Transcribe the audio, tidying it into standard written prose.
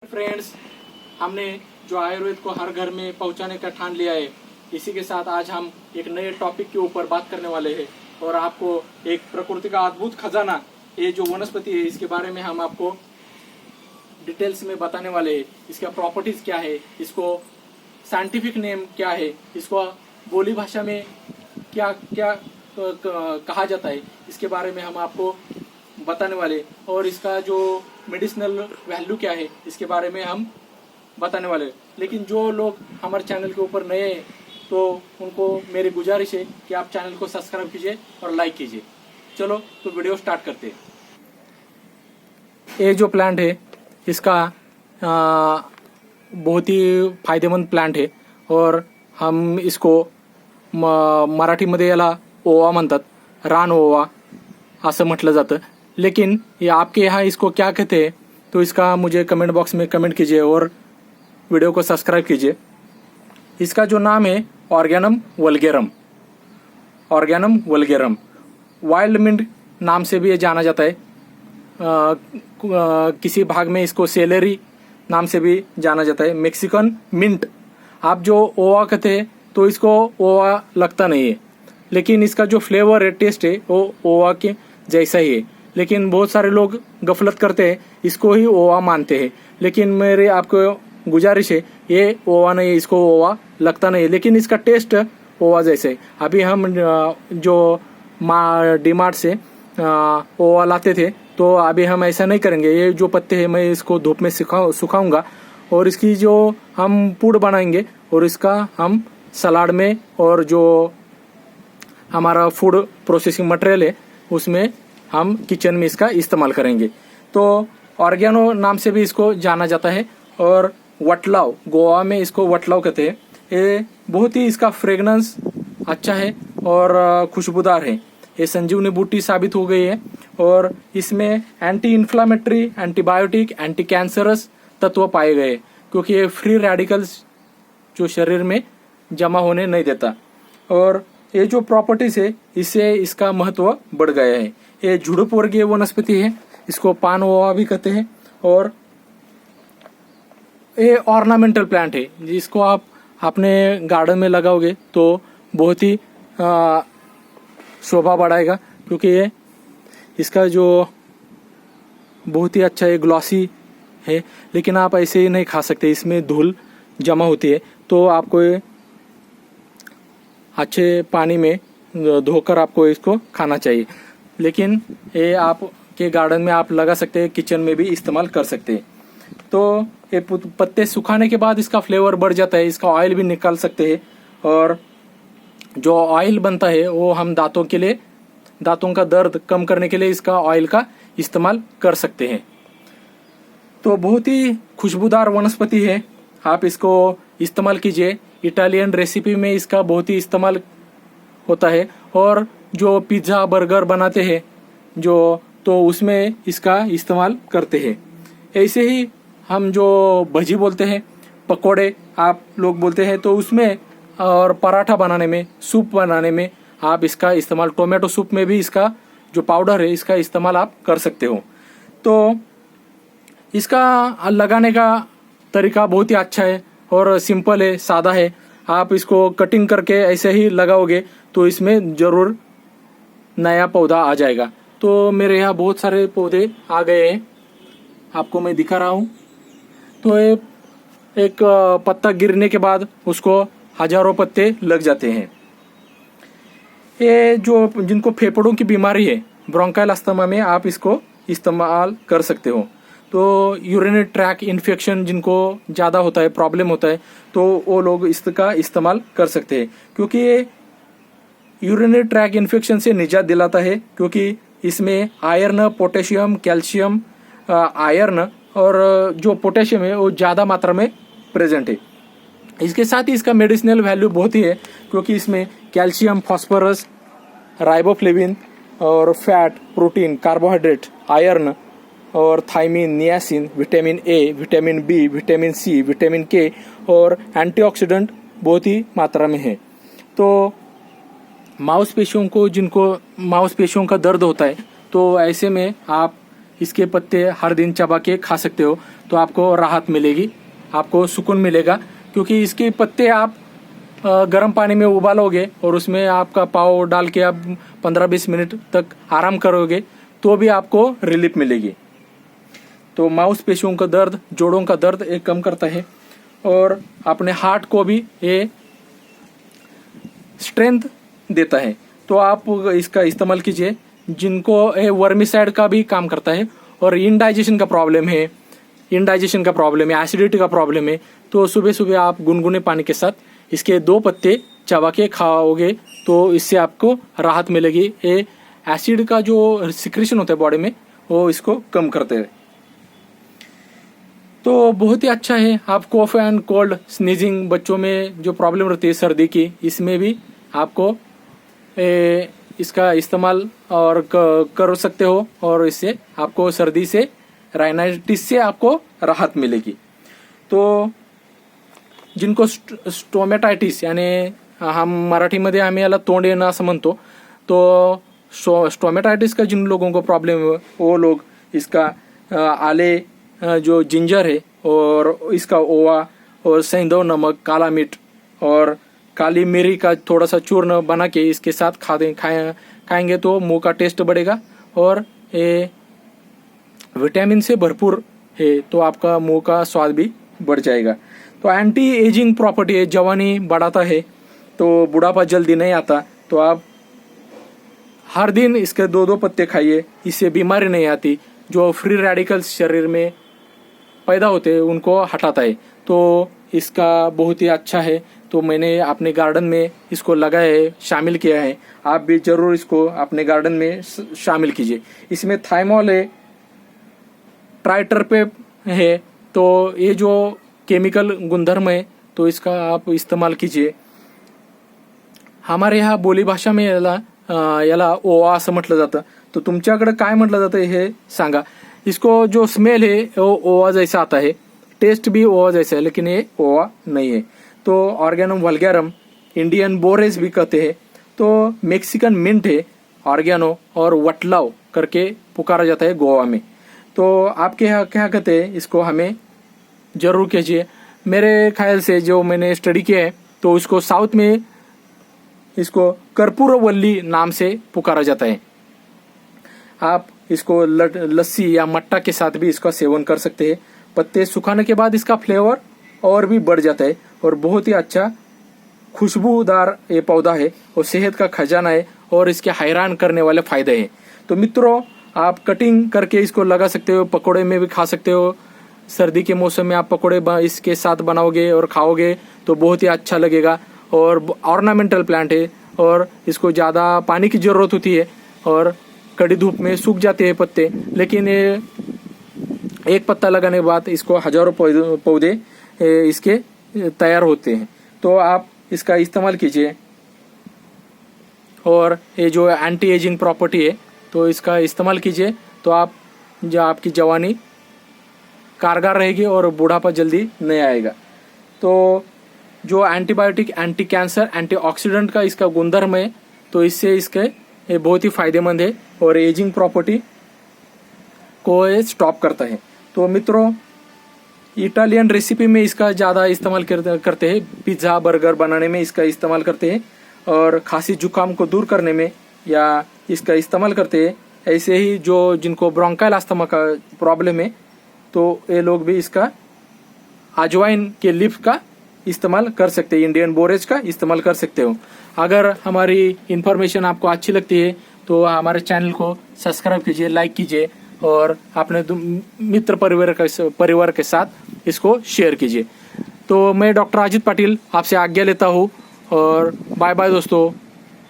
Friends, हमने जो आयुर्वेद को हर घर में पहुंचाने का ठान लिया है। इसी के साथ आज हम एक नए टॉपिक के ऊपर बात करने वाले हैं और आपको एक प्रकृति का अद्भुत खजाना, ये जो वनस्पति है, इसके बारे में हम आपको डिटेल्स में बताने वाले हैं। इसका प्रॉपर्टीज क्या है, इसको साइंटिफिक नेम क्या है, इसको बोली भाषा में क्या क्या कहा जाता है, इसके बारे में हम आपको बताने वाले, और इसका जो मेडिसिनल वैल्यू क्या है इसके बारे में हम बताने वाले। लेकिन जो लोग हमारे चैनल के ऊपर नए हैं तो उनको मेरी गुजारिश है कि आप चैनल को सब्सक्राइब कीजिए और लाइक कीजिए। चलो तो वीडियो स्टार्ट करते हैं। ये जो प्लांट है इसका बहुत ही फायदेमंद प्लांट है और हम इसको मराठीमध्ये याला ओवा म्हणतात, रान ओवा असं म्हटलं जातं। लेकिन ये आपके यहाँ इसको क्या कहते हैं तो इसका मुझे कमेंट बॉक्स में कमेंट कीजिए और वीडियो को सब्सक्राइब कीजिए। इसका जो नाम है ऑर्गेनम वल्गेरम, ऑर्गेनम वल्गेरम वाइल्ड मिंट नाम से भी ये जाना जाता है। किसी भाग में इसको सेलेरी नाम से भी जाना जाता है। मेक्सिकन मिंट, आप जो ओवा कहते हैं तो इसको ओवा लगता नहीं है, लेकिन इसका जो फ्लेवर है, टेस्ट है, वो ओवा के जैसा ही है। लेकिन बहुत सारे लोग गफलत करते हैं, इसको ही ओवा मानते हैं। लेकिन मेरे आपको गुजारिश है, ये ओवा नहीं है, इसको ओवा लगता नहीं है, लेकिन इसका टेस्ट ओवा जैसे है। अभी हम जो डीमार्ट से ओवा लाते थे तो अभी हम ऐसा नहीं करेंगे। ये जो पत्ते हैं मैं इसको धूप में सुखाऊंगा और इसकी जो हम पुड़ बनाएंगे और इसका हम सलाद में और जो हमारा फूड प्रोसेसिंग मटेरियल है उसमें हम किचन में इसका इस्तेमाल करेंगे। तो ऑर्गेनो नाम से भी इसको जाना जाता है और वटलाव, गोवा में इसको वटलाव कहते हैं। ये बहुत ही इसका फ्रेगनेंस अच्छा है और खुशबूदार है। ये संजीवनी बूटी साबित हो गई है और इसमें anti inflammatory, antibiotic, anti cancerous तत्व पाए गए, क्योंकि ये फ्री रेडिकल्स जो शरीर में जमा होने नहीं देता। और ये जो प्रॉपर्टीज है इससे इसका महत्व बढ़ गया है। ये झुड़ुप वर्गीय वनस्पति है, इसको पान ओवा भी कहते हैं और ये ऑर्नामेंटल प्लांट है, जिसको आप अपने गार्डन में लगाओगे तो बहुत ही शोभा बढ़ाएगा, क्योंकि ये इसका जो बहुत ही अच्छा है, ग्लॉसी है। लेकिन आप ऐसे ही नहीं खा सकते, इसमें धूल जमा होती है, तो आपको ये अच्छे पानी में धोकर आपको इसको खाना चाहिए। लेकिन ये आपके गार्डन में आप लगा सकते हैं, किचन में भी इस्तेमाल कर सकते हैं। तो ये पत्ते सुखाने के बाद इसका फ्लेवर बढ़ जाता है, इसका ऑयल भी निकाल सकते हैं और जो ऑयल बनता है वो हम दांतों के लिए, दांतों का दर्द कम करने के लिए इसका ऑयल का इस्तेमाल कर सकते हैं। तो बहुत ही खुशबूदार वनस्पति है, आप इसको इस्तेमाल कीजिए। इटालियन रेसिपी में इसका बहुत ही इस्तेमाल होता है और जो पिज्ज़ा बर्गर बनाते हैं जो, तो उसमें इसका इस्तेमाल करते हैं। ऐसे ही हम जो भजी बोलते हैं, पकोड़े आप लोग बोलते हैं, तो उसमें और पराठा बनाने में, सूप बनाने में आप इसका इस्तेमाल, टोमेटो सूप में भी इसका जो पाउडर है इसका इस्तेमाल आप कर सकते हो। तो इसका लगाने का तरीका बहुत ही अच्छा है और सिंपल है, सादा है। आप इसको कटिंग करके ऐसे ही लगाओगे तो इसमें जरूर नया पौधा आ जाएगा। तो मेरे यहाँ बहुत सारे पौधे आ गए हैं, आपको मैं दिखा रहा हूँ। तो ये एक पत्ता गिरने के बाद उसको हजारों पत्ते लग जाते हैं। ये जो जिनको फेफड़ों की बीमारी है, ब्रोंकाइल अस्थमा में आप इसको इस्तेमाल कर सकते हो। तो यूरिनरी ट्रैक इन्फेक्शन जिनको ज़्यादा होता है, प्रॉब्लम होता है, तो वो लोग इसका इस्तेमाल कर सकते हैं, क्योंकि ये यूरिनरी ट्रैक इन्फेक्शन से निजात दिलाता है। क्योंकि इसमें आयरन, पोटेशियम, कैल्शियम, आयरन और जो पोटेशियम है वो ज़्यादा मात्रा में प्रेजेंट है। इसके साथ ही इसका मेडिसिनल वैल्यू बहुत ही है, क्योंकि इसमें कैल्शियम, फास्फोरस, राइबोफ्लेविन और फैट, प्रोटीन, कार्बोहाइड्रेट, आयरन और thiamine, niacin, vitamin A, vitamin B, vitamin C, vitamin K और एंटीऑक्सीडेंट बहुत ही मात्रा में है। तो मांसपेशियों को, जिनको मांसपेशियों का दर्द होता है, तो ऐसे में आप इसके पत्ते हर दिन चबा के खा सकते हो। तो आपको राहत मिलेगी, आपको सुकून मिलेगा। क्योंकि इसके पत्ते आप गर्म पानी में उबालोगे और उसमें आपका पाव डाल के आप 15-20 मिनट तक आराम करोगे तो भी आपको रिलीफ मिलेगी। तो मांसपेशियों का दर्द, जोड़ों का दर्द ये कम करता है और अपने हार्ट को भी ये स्ट्रेंथ देता है। तो आप इसका इस्तेमाल कीजिए। जिनको ये वर्मिसाइड का भी काम करता है और इंडाइजेशन का प्रॉब्लम है, एसिडिटी का प्रॉब्लम है, तो सुबह सुबह आप गुनगुने पानी के साथ इसके 2 पत्ते चबा के खाओगे तो इससे आपको राहत मिलेगी। ये एसिड का जो सिक्रेशन होता है बॉडी में वो इसको कम करते हैं। तो बहुत ही अच्छा है। आप कॉफ एंड कोल्ड, स्नीजिंग, बच्चों में जो प्रॉब्लम रहती है सर्दी की, इसमें भी आपको इसका इस्तेमाल और कर सकते हो और इससे आपको सर्दी से, राइनाइटिस से आपको राहत मिलेगी। तो जिनको स्टोमॅटायटिस यानी हम मराठीमध्ये आम्ही याला तोंड येणं असं म्हणतो, तो स्टोमॅटायटिस का जिन लोगों को प्रॉब्लम है वो लोग इसका आले जो जिंजर है और इसका ओवा और सेंधव नमक, काला मिर्च और काली मिरी का थोड़ा सा चूर्ण बना के इसके साथ खाएंगे तो मुंह का टेस्ट बढ़ेगा और ये विटामिन से भरपूर है तो आपका मुंह का स्वाद भी बढ़ जाएगा। तो एंटी एजिंग प्रॉपर्टी है, जवानी बढ़ाता है तो बुढ़ापा जल्दी नहीं आता। तो आप हर दिन इसके 2-2 पत्ते खाइए, इससे बीमारी नहीं आती। जो फ्री रेडिकल्स शरीर में पैदा होते हैं उनको हटाता है। तो इसका बहुत ही अच्छा है। तो मैंने अपने गार्डन में इसको लगाया है, शामिल किया है। आप भी जरूर इसको अपने गार्डन में शामिल कीजिए। इसमें थाइमोल है, ट्राइटरपेप है, तो ये जो केमिकल गुणधर्म है तो इसका आप इस्तेमाल कीजिए। हमारे यहाँ बोली भाषा में याला ओवा असं म्हटलं जातं। तो तुमच्याकडे काय म्हटलं जातं हे सांगा। इसको जो स्मेल है वो ओवा जैसा आता है, टेस्ट भी ओवा जैसा है, लेकिन ये ओवा नहीं है। तो ऑर्गेनम वल्गैरम, इंडियन बोरेस भी कहते हैं। तो मेक्सिकन मिंट है, ऑर्गेनो और वटलाव करके पुकारा जाता है गोवा में। तो आपके यहाँ क्या कहते हैं इसको हमें जरूर कीजिए। मेरे ख्याल से जो मैंने स्टडी किया है तो इसको साउथ में इसको कर्पूरवल्ली नाम से पुकारा जाता है। आप इसको लस्सी या मट्टा के साथ भी इसका सेवन कर सकते हैं। पत्ते सुखाने के बाद इसका फ्लेवर और भी बढ़ जाता है और बहुत ही अच्छा खुशबूदार ये पौधा है और सेहत का खजाना है और इसके हैरान करने वाले फायदे हैं। तो मित्रों, आप कटिंग करके इसको लगा सकते हो, पकोड़े में भी खा सकते हो। सर्दी के मौसम में आप पकोड़े इसके साथ बनाओगे और खाओगे तो बहुत ही अच्छा लगेगा। और ऑर्नामेंटल प्लांट है और इसको ज़्यादा पानी की ज़रूरत होती है और कड़ी धूप में सूख जाते हैं पत्ते, लेकिन ये एक पत्ता लगाने के बाद इसको हजारों पौधे इसके तैयार होते हैं। तो आप इसका इस्तेमाल कीजिए। और ये जो एंटी एजिंग प्रॉपर्टी है तो इसका इस्तेमाल कीजिए तो आपकी जवानी कारगर रहेगी और बुढ़ापा जल्दी नहीं आएगा। तो जो एंटीबायोटिक, एंटी कैंसर, एंटीऑक्सीडेंट का इसका गुणधर्म है तो इससे इसके ये बहुत ही फायदेमंद है और एजिंग प्रॉपर्टी को ये स्टॉप करता है। तो मित्रों, इटालियन रेसिपी में इसका ज़्यादा इस्तेमाल करते हैं, पिज़्ज़ा, बर्गर बनाने में इसका इस्तेमाल करते हैं और खांसी जुकाम को दूर करने में या इसका इस्तेमाल करते हैं। ऐसे ही जो जिनको ब्रोंकाइल अस्थमा का प्रॉब्लम है तो ये लोग भी इसका अजवाइन के लीफ का इस्तेमाल कर सकते हैं, इंडियन बोरेज का इस्तेमाल कर सकते हो। अगर हमारी इन्फॉर्मेशन आपको अच्छी लगती है तो हमारे चैनल को सब्सक्राइब कीजिए, लाइक कीजिए और अपने मित्र परिवार के साथ इसको शेयर कीजिए। तो मैं डॉक्टर अजित पाटिल आपसे आज्ञा लेता हूँ और बाय बाय दोस्तों।